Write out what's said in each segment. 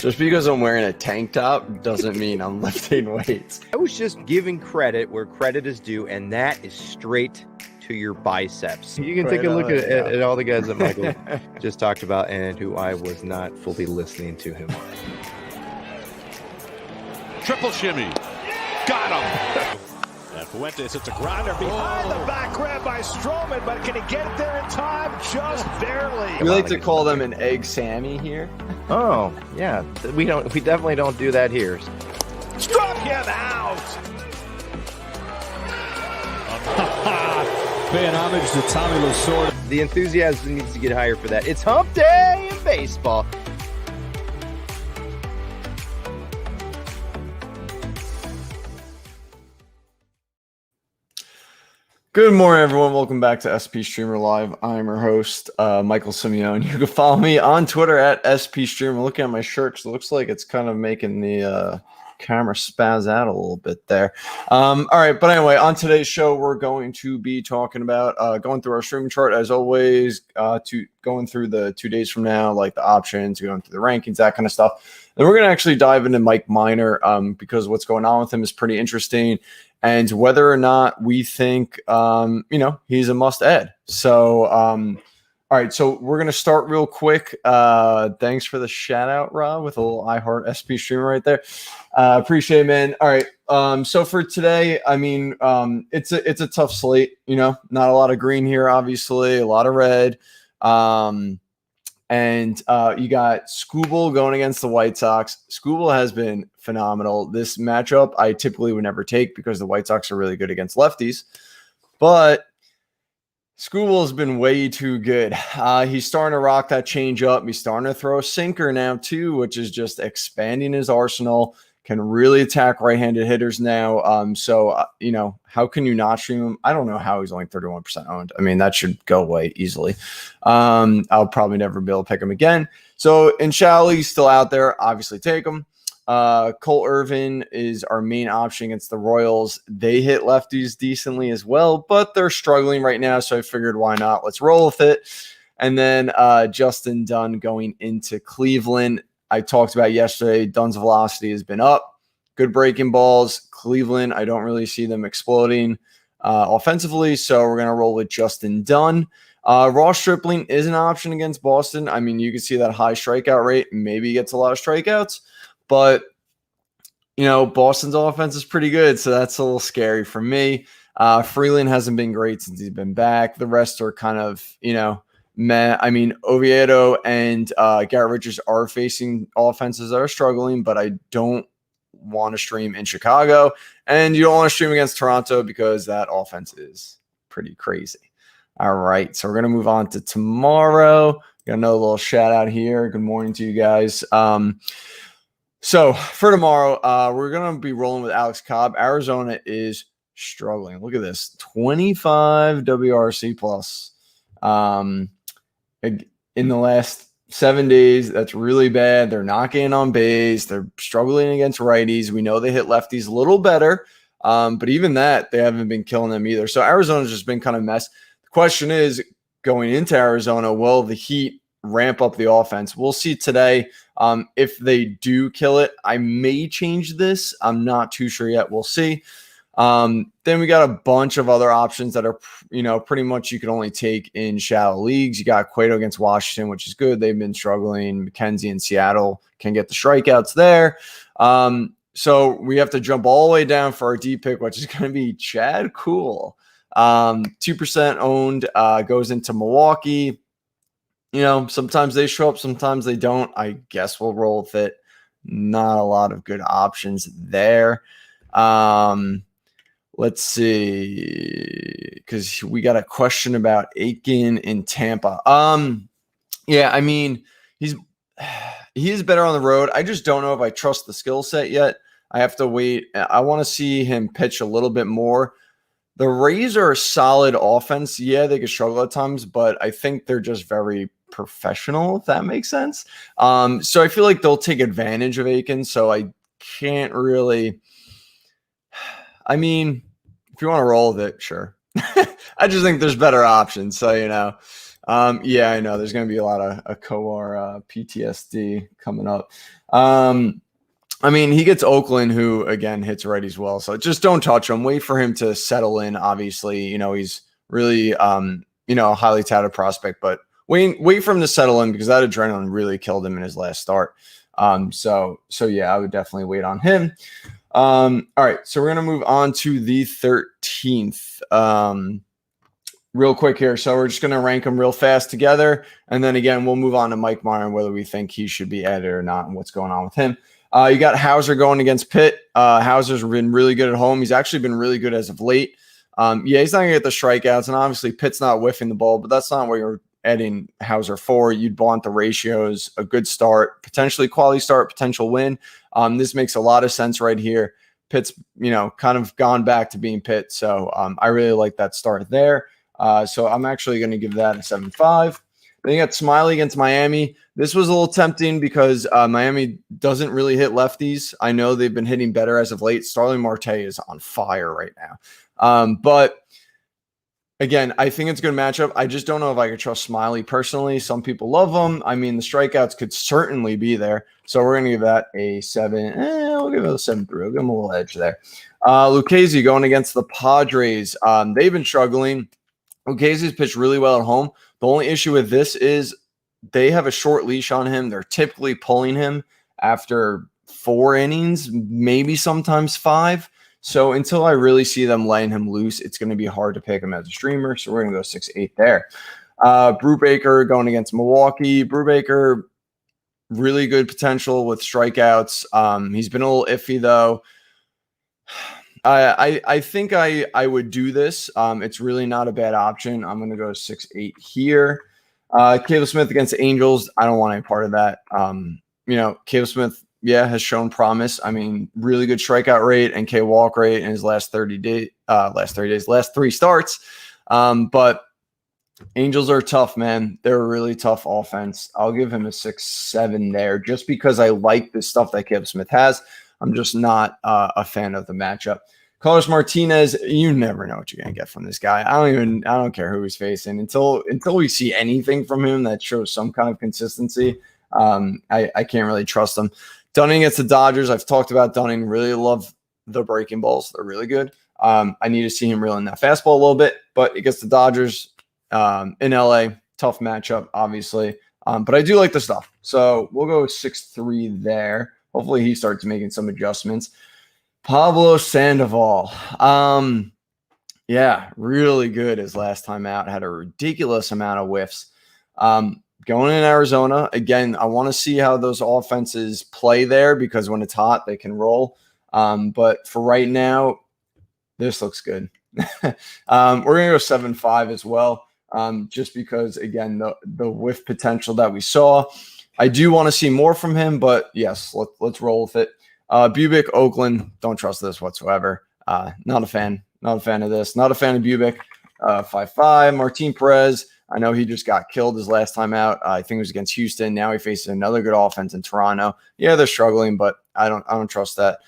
Just because I'm wearing a tank top doesn't mean I'm lifting weights. I was just giving credit where credit is due, and that is straight to your biceps. You can take a look at all the guys that Michael just talked about and who I was not fully listening to him. Triple shimmy. Got him. And Fuentes, it's a grinder behind the back grab by Strowman, but can he get it there in time? Just barely. We like to call them an egg Sammy here. Oh, yeah. We definitely don't do that here. Struck him out. Paying homage to Tommy Lasorda. The enthusiasm needs to get higher for that. It's hump day in baseball. Good morning, everyone. Welcome back to SP Streamer Live. I'm your host, Michael Simione. You can follow me on Twitter at SP Streamer. Looking at my shirt, because it looks like it's kind of making the camera spaz out a little bit there. All right, but anyway, on today's show, we're going to be talking about going through our streaming chart as always, going through the 2 days from now, like the options, going through the rankings, that kind of stuff. And we're going to actually dive into Mike Minor because what's going on with him is pretty interesting. And whether or not we think, he's a must add. So, all right. So we're going to start real quick. Thanks for the shout out, Rob, with a little iHeart SP streamer right there. Appreciate it, man. All right. So for today, I mean, it's a tough slate, not a lot of green here, obviously, a lot of red. And you got Skubal going against the White Sox. Skubal has been phenomenal. This matchup I typically would never take because the White Sox are really good against lefties. But Skubal has been way too good. He's starting to rock that change up. He's starting to throw a sinker now too, which is just expanding his arsenal. Can really attack right-handed hitters now. So how can you not stream him? I don't know how he's only 31% owned. I mean, that should go away easily. I'll probably never be able to pick him again. So Inshallah, he's still out there. Obviously, take him. Cole Irvin is our main option against the Royals. They hit lefties decently as well, but they're struggling right now. So I figured, why not? Let's roll with it. And then Justin Dunn going into Cleveland. I talked about yesterday, Dunn's velocity has been up. Good breaking balls. Cleveland, I don't really see them exploding offensively, so we're going to roll with Justin Dunn. Ross Stripling is an option against Boston. I mean, you can see that high strikeout rate. Maybe he gets a lot of strikeouts, but, Boston's offense is pretty good, so that's a little scary for me. Freeland hasn't been great since he's been back. The rest are kind of, meh. I mean, Oviedo and Garrett Richards are facing offenses that are struggling, but I don't want to stream in Chicago. And you don't want to stream against Toronto because that offense is pretty crazy. All right, so we're going to move on to tomorrow. Got another little shout out here. Good morning to you guys. So for tomorrow, we're going to be rolling with Alex Cobb. Arizona is struggling. Look at this, 25 WRC plus. In the last 7 days, that's really bad. They're not getting on base. They're struggling against righties. We know they hit lefties a little better, but even that, they haven't been killing them either. So Arizona's just been kind of a mess. The question is, going into Arizona, will the Heat ramp up the offense? We'll see today. If they do kill it, I may change this. I'm not too sure yet. We'll see. Then we got a bunch of other options that are, pretty much you can only take in shallow leagues. You got Cueto against Washington, which is good. They've been struggling. McKenzie in Seattle can get the strikeouts there. So we have to jump all the way down for our D pick, which is going to be Chad Kuhl. 2% owned, goes into Milwaukee. Sometimes they show up, sometimes they don't. I guess we'll roll with it. Not a lot of good options there. Let's see, because we got a question about Aiken in Tampa. Yeah, I mean, he is better on the road. I just don't know if I trust the skill set yet. I have to wait. I want to see him pitch a little bit more. The Rays are a solid offense. Yeah, they could struggle at times, but I think they're just very professional, if that makes sense. So I feel like they'll take advantage of Aiken. So I can't really. I mean, if you want to roll with it, sure. I just think there's better options. So, Yeah, I know. There's going to be a lot of Coar PTSD coming up. I mean, he gets Oakland, who, again, hits righties well. So just don't touch him. Wait for him to settle in. Obviously, he's really, a highly touted prospect. But wait for him to settle in because that adrenaline really killed him in his last start. So yeah, I would definitely wait on him. All right, so we're going to move on to the 13th. Real quick here. So we're just going to rank them real fast together. And then, again, we'll move on to Mike Meyer and whether we think he should be added or not and what's going on with him. You got Hauser going against Pitt. Hauser's been really good at home. He's actually been really good as of late. Yeah, he's not going to get the strikeouts, and obviously Pitt's not whiffing the ball, but that's not what you're adding Hauser for. You'd want the ratios, a good start, potentially quality start, potential win. This makes a lot of sense right here. Pitt's, kind of gone back to being Pitt, so I really like that start there. So I'm actually going to give that a 7.5. Then you got Smiley against Miami. This was a little tempting because Miami doesn't really hit lefties. I know they've been hitting better as of late. Starling Marte is on fire right now. But again, I think it's a good matchup. I just don't know if I could trust Smiley personally. Some people love him. I mean, the strikeouts could certainly be there. So we're going to give that a 7. We'll give it a 7.3. We'll give him a little edge there. Lucchesi going against the Padres. They've been struggling. Lucchesi's pitched really well at home. The only issue with this is they have a short leash on him. They're typically pulling him after 4 innings, maybe sometimes 5. So until I really see them letting him loose, it's going to be hard to pick him as a streamer. So we're going to go 6.8 there. Brubaker going against Milwaukee. Brubaker, really good potential with strikeouts. He's been a little iffy, though. I think I would do this. It's really not a bad option. I'm going to go 6.8 here. Caleb Smith against the Angels. I don't want any part of that. Caleb Smith, has shown promise. I mean, really good strikeout rate and K walk rate in his last 3 starts. But Angels are tough, man. They're a really tough offense. I'll give him a 6.7 there just because I like the stuff that Caleb Smith has. I'm just not a fan of the matchup. Carlos Martinez, you never know what you're gonna get from this guy. I don't care who he's facing until we see anything from him that shows some kind of consistency. I can't really trust him. Dunning against the Dodgers. I've talked about Dunning. Really love the breaking balls. They're really good. I need to see him reel in that fastball a little bit, but against the Dodgers in LA, tough matchup, obviously. But I do like the stuff. So we'll go 6.3 there. Hopefully he starts making some adjustments. Pablo Sandoval. Really good his last time out. Had a ridiculous amount of whiffs. Going in Arizona, again, I want to see how those offenses play there because when it's hot, they can roll. But for right now, this looks good. We're going to go 7.5 as well, just because, again, the whiff potential that we saw. I do want to see more from him, but yes, let's roll with it. Bubic, Oakland, don't trust this whatsoever. Not a fan of this. Not a fan of Bubic. 5.5. Martin Perez, I know he just got killed his last time out. I think it was against Houston. Now he faces another good offense in Toronto. Yeah, they're struggling, but I don't trust that.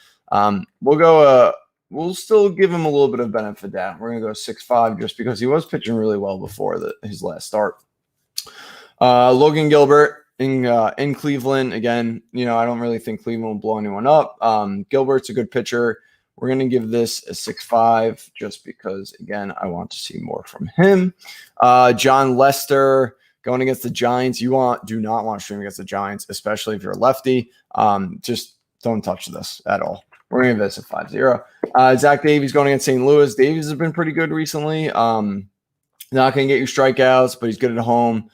We'll still give him a little bit of benefit of doubt. We're going to go 6.5 just because he was pitching really well before his last start. Logan Gilbert in Cleveland. Again, I don't really think Cleveland will blow anyone up. Gilbert's a good pitcher. We're going to give this a 6.5 just because, again, I want to see more from him. John Lester going against the Giants. Do not want to stream against the Giants, especially if you're a lefty. Just don't touch this at all. We're going to give this a 5.0. Zach Davies going against St. Louis. Davies has been pretty good recently. Not going to get you strikeouts, but he's good at home.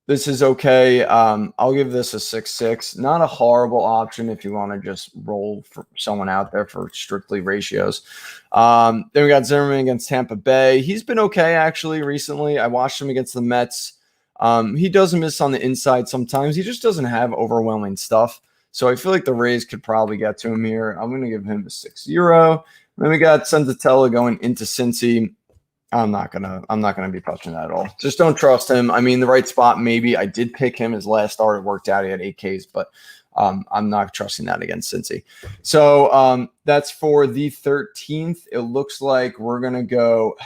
This is okay. I'll give this a 6.6. Not a horrible option if you want to just roll for someone out there for strictly ratios. Then we got Zimmerman against Tampa Bay. He's been okay, actually, recently. I watched him against the Mets. He doesn't miss on the inside sometimes. He just doesn't have overwhelming stuff. So I feel like the Rays could probably get to him here. I'm going to give him a 6.0. Then we got Senzatella going into Cincy. I'm not gonna be touching that at all. Just don't trust him. I mean, the right spot, maybe. I did pick him his last start. It worked out. He had 8 Ks, but I'm not trusting that against Cincy. So that's for the 13th. It looks like we're gonna go.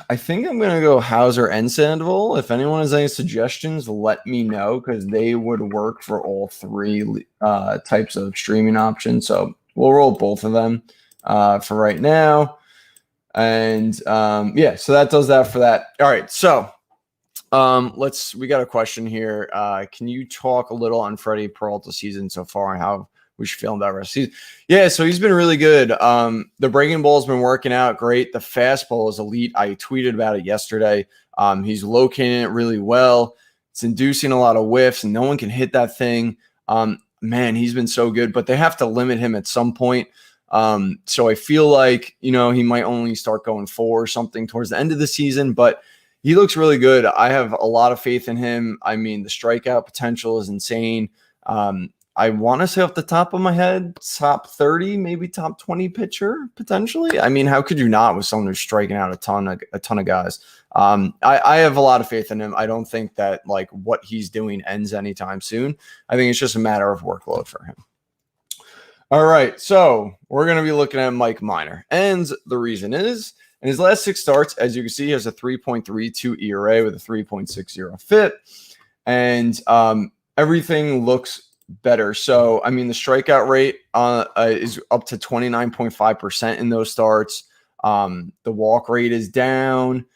I think I'm going to go Hauser and Sandoval. If anyone has any suggestions, let me know because they would work for all three types of streaming options. So we'll roll both of them for right now. And yeah, so that does that for that. All right. So we got a question here. Can you talk a little on Freddie Peralta's season so far and how we should feel about rest of the season? Yeah, so he's been really good. The breaking ball's been working out great. The fastball is elite. I tweeted about it yesterday. He's locating it really well. It's inducing a lot of whiffs, and no one can hit that thing. Man, he's been so good, but they have to limit him at some point. So I feel like, he might only start going 4 or something towards the end of the season, but he looks really good. I have a lot of faith in him. I mean, the strikeout potential is insane. I want to say off the top of my head, top 30, maybe top 20 pitcher potentially. I mean, how could you not with someone who's striking out a ton of guys? I have a lot of faith in him. I don't think that like what he's doing ends anytime soon. I think it's just a matter of workload for him. All right, so we're going to be looking at Mike Minor, and the reason is in his last 6 starts, as you can see, he has a 3.32 ERA with a 3.60 FIP, and everything looks better. So, I mean, the strikeout rate is up to 29.5% in those starts. The walk rate is down.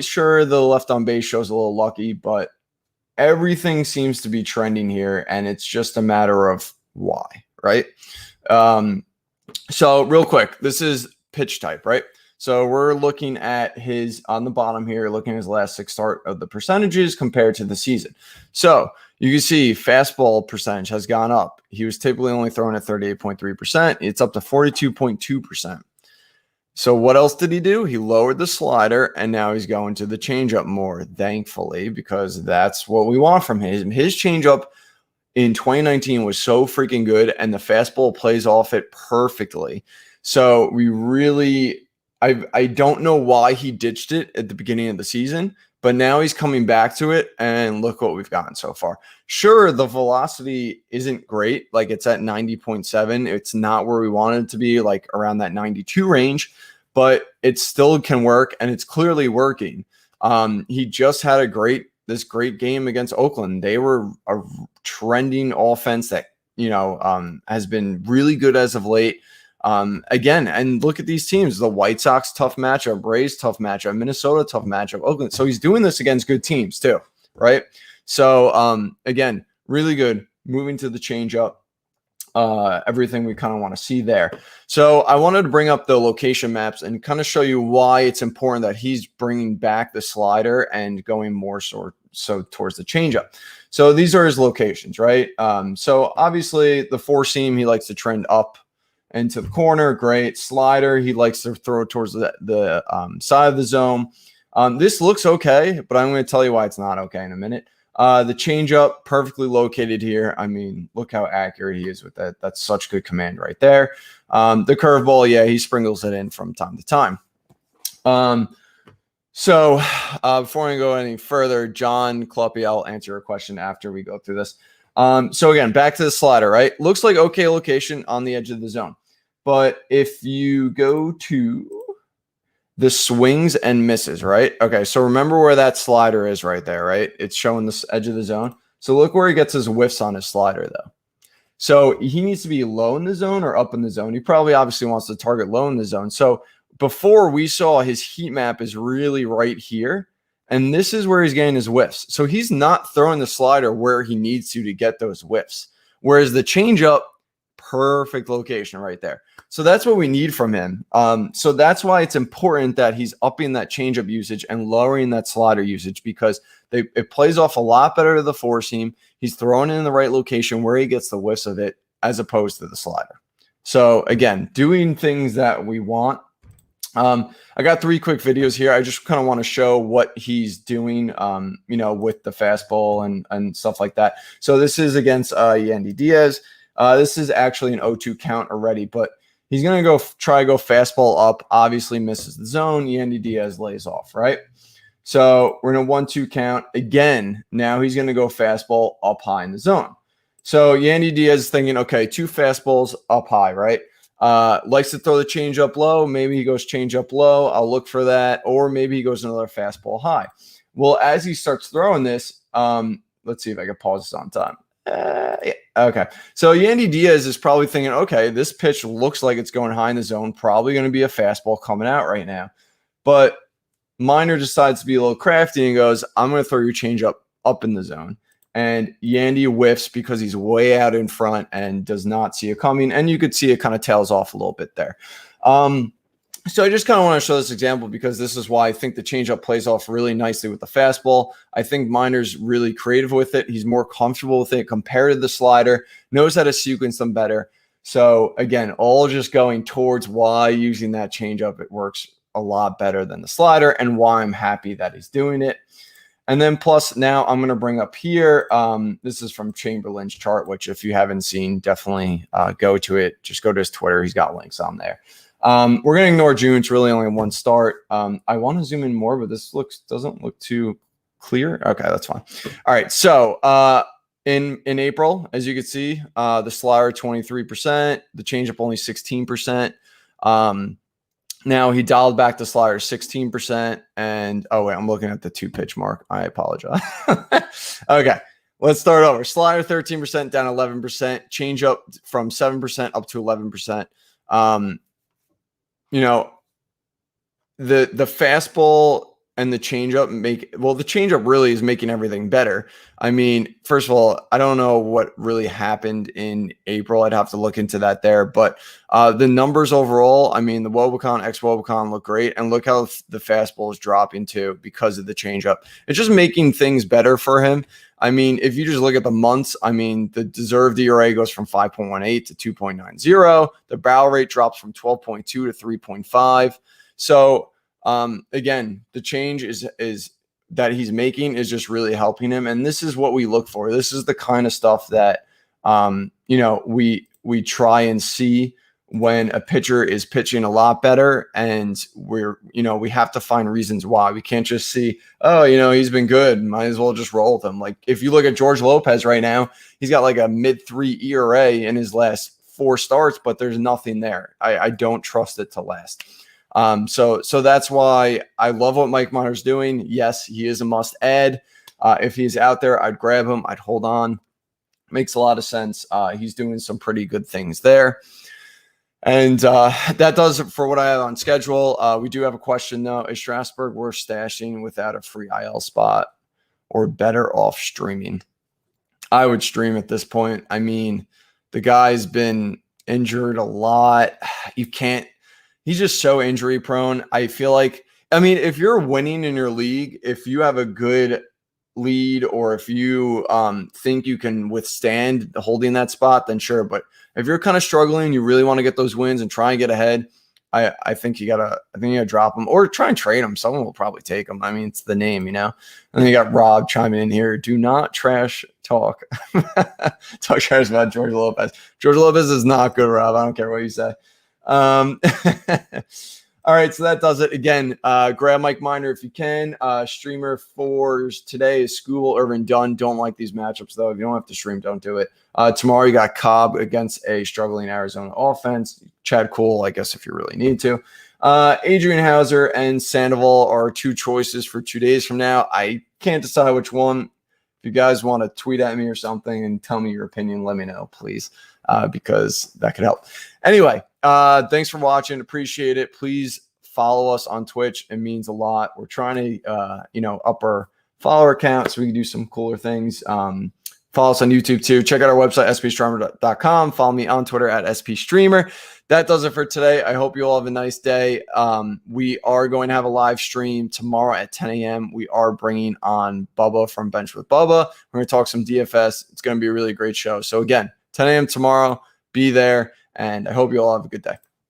Sure, the left on base shows a little lucky, but everything seems to be trending here, and it's just a matter of why, right? So real quick, this is pitch type, right? So we're looking at his on the bottom here, looking at his last 6 start of the percentages compared to the season. So you can see fastball percentage has gone up. He was typically only throwing at 38.3%. It's up to 42.2%. So what else did he do? He lowered the slider, and now he's going to the changeup more, thankfully, because that's what we want from him. His changeup in 2019 was so freaking good, and the fastball plays off it perfectly. So we really, I don't know why he ditched it at the beginning of the season, but now he's coming back to it, and look what we've gotten so far. Sure, the velocity isn't great. Like, it's at 90.7. It's not where we want it to be, like around that 92 range, but it still can work, and it's clearly working. He just had this great game against Oakland. They were a trending offense that, has been really good as of late. Again, and look at these teams, the White Sox, tough matchup, Braves, tough matchup, Minnesota, tough matchup, Oakland. So he's doing this against good teams too, right? So, again, really good. Moving to the changeup, everything we kind of want to see there. So I wanted to bring up the location maps and kind of show you why it's important that he's bringing back the slider and going more so towards the changeup. So these are his locations, right? So obviously the 4-seam, he likes to trend up into the corner. Great. Slider, he likes to throw towards the side of the zone. This looks okay, but I'm going to tell you why it's not okay in a minute. The changeup, perfectly located here. I mean, look how accurate he is with that. That's such good command right there. The curveball, yeah, he sprinkles it in from time to time. So before I go any further, John Cluppy, I'll answer your question after we go through this. So again, back to the slider, right? Looks like okay location on the edge of the zone. But if you go to the swings and misses, right? Okay, so remember where that slider is right there, right? It's showing the edge of the zone. So look where he gets his whiffs on his slider, though. So he needs to be low in the zone or up in the zone. He probably obviously wants to target low in the zone. So before we saw his heat map is really right here, and this is where he's getting his whiffs. So he's not throwing the slider where he needs to get those whiffs. Whereas the changeup, perfect location right there. So that's what we need from him. So that's why it's important that he's upping that changeup usage and lowering that slider usage, because it plays off a lot better to the 4-seam. He's throwing it in the right location where he gets the whiffs of it as opposed to the slider. So again, doing things that we want. I got 3 quick videos here. I just kind of want to show what he's doing, with the fastball and stuff like that. So this is against Yandy Diaz. This is actually an 0-2 count already, but he's going to try to go fastball up, obviously misses the zone. Yandy Diaz lays off, right? So we're in a 1-2 count. Again, now he's going to go fastball up high in the zone. So Yandy Diaz is thinking, okay, 2 fastballs up high, right? Likes to throw the change up low. Maybe he goes change up low. I'll look for that. Or maybe he goes another fastball high. Well, as he starts throwing this, let's see if I can pause this on time. Yeah. Okay. So Yandy Diaz is probably thinking, okay, this pitch looks like it's going high in the zone. Probably going to be a fastball coming out right now. But Minor decides to be a little crafty and goes, I'm going to throw your changeup up in the zone. And Yandy whiffs because he's way out in front and does not see it coming. And you could see it kind of tails off a little bit there. So I just kind of want to show this example because this is why I think the changeup plays off really nicely with the fastball. I think Minor's really creative with it. He's more comfortable with it compared to the slider, knows how to sequence them better. So again, all just going towards why using that changeup, it works a lot better than the slider and why I'm happy that he's doing it. And then plus now I'm going to bring up here. This is from Chamberlain's chart, which if you haven't seen, definitely go to it. Just go to his Twitter. He's got links on there. We're going to ignore June. It's really only one start. I want to zoom in more, but this doesn't look too clear. Okay, that's fine. All right. So in April, as you can see, the slider 23%, the changeup only 16%. Now he dialed back the slider 16%. And oh wait, I'm looking at the 2-pitch mark. I apologize. Okay. Let's start over. Slider 13% down 11%. Changeup from 7% up to 11%. The fastball and the changeup the changeup really is making everything better. I mean, first of all, I don't know what really happened in April. I'd have to look into that there. But the numbers overall, I mean, the Wobicon, ex-Wobicon look great. And look how the fastball is dropping too because of the changeup. It's just making things better for him. I mean, if you just look at the months, I mean, the deserved ERA goes from 5.18 to 2.90. The barrel rate drops from 12.2 to 3.5. So again, the change is that he's making is just really helping him. And this is what we look for. This is the kind of stuff that, we try and see when a pitcher is pitching a lot better, and we have to find reasons why. We can't just see, he's been good, might as well just roll with him. Like if you look at George Lopez right now, he's got like a mid-3 ERA in his last 4 starts, but there's nothing there. I don't trust it to last. So that's why I love what Mike Minor's doing. Yes, he is a must add. If he's out there, I'd grab him. I'd hold on. Makes a lot of sense. He's doing some pretty good things there. And that does it for what I have on schedule. We do have a question, though. Is Strasburg worth stashing without a free IL spot or better off streaming? I would stream at this point. I mean, the guy's been injured a lot. He's just so injury prone. I feel like, if you're winning in your league, if you have a good lead or if you think you can withstand holding that spot, then sure. But if you're kind of struggling, you really want to get those wins and try and get ahead, I think you gotta drop them or try and trade them. Someone will probably take them. I mean, it's the name, And then you got Rob chiming in here. Do not trash talk. Talk trash about George Lopez. George Lopez is not good, Rob. I don't care what you say. All right, so that does it. Again, grab Mike Minor if you can. Streamer for today is Skubal, Irvin, Dunn. Don't like these matchups, though. If you don't have to stream, don't do it. Tomorrow you got Cobb against a struggling Arizona offense. Chad Kuhl, I guess, if you really need to. Adrian Hauser and Sandoval are 2 choices for 2 days from now. I can't decide which one. If you guys want to tweet at me or something and tell me your opinion, let me know, please, because that could help. Anyway, thanks for watching. Appreciate it. Please follow us on Twitch. It means a lot. We're trying to, up our follower count so we can do some cooler things. Follow us on YouTube too. Check out our website, spstreamer.com. Follow me on Twitter at spstreamer. That does it for today. I hope you all have a nice day. We are going to have a live stream tomorrow at 10 a.m. We are bringing on Bubba from Bench with Bubba. We're going to talk some DFS. It's going to be a really great show. So again, 10 a.m. tomorrow. Be there. And I hope you all have a good day.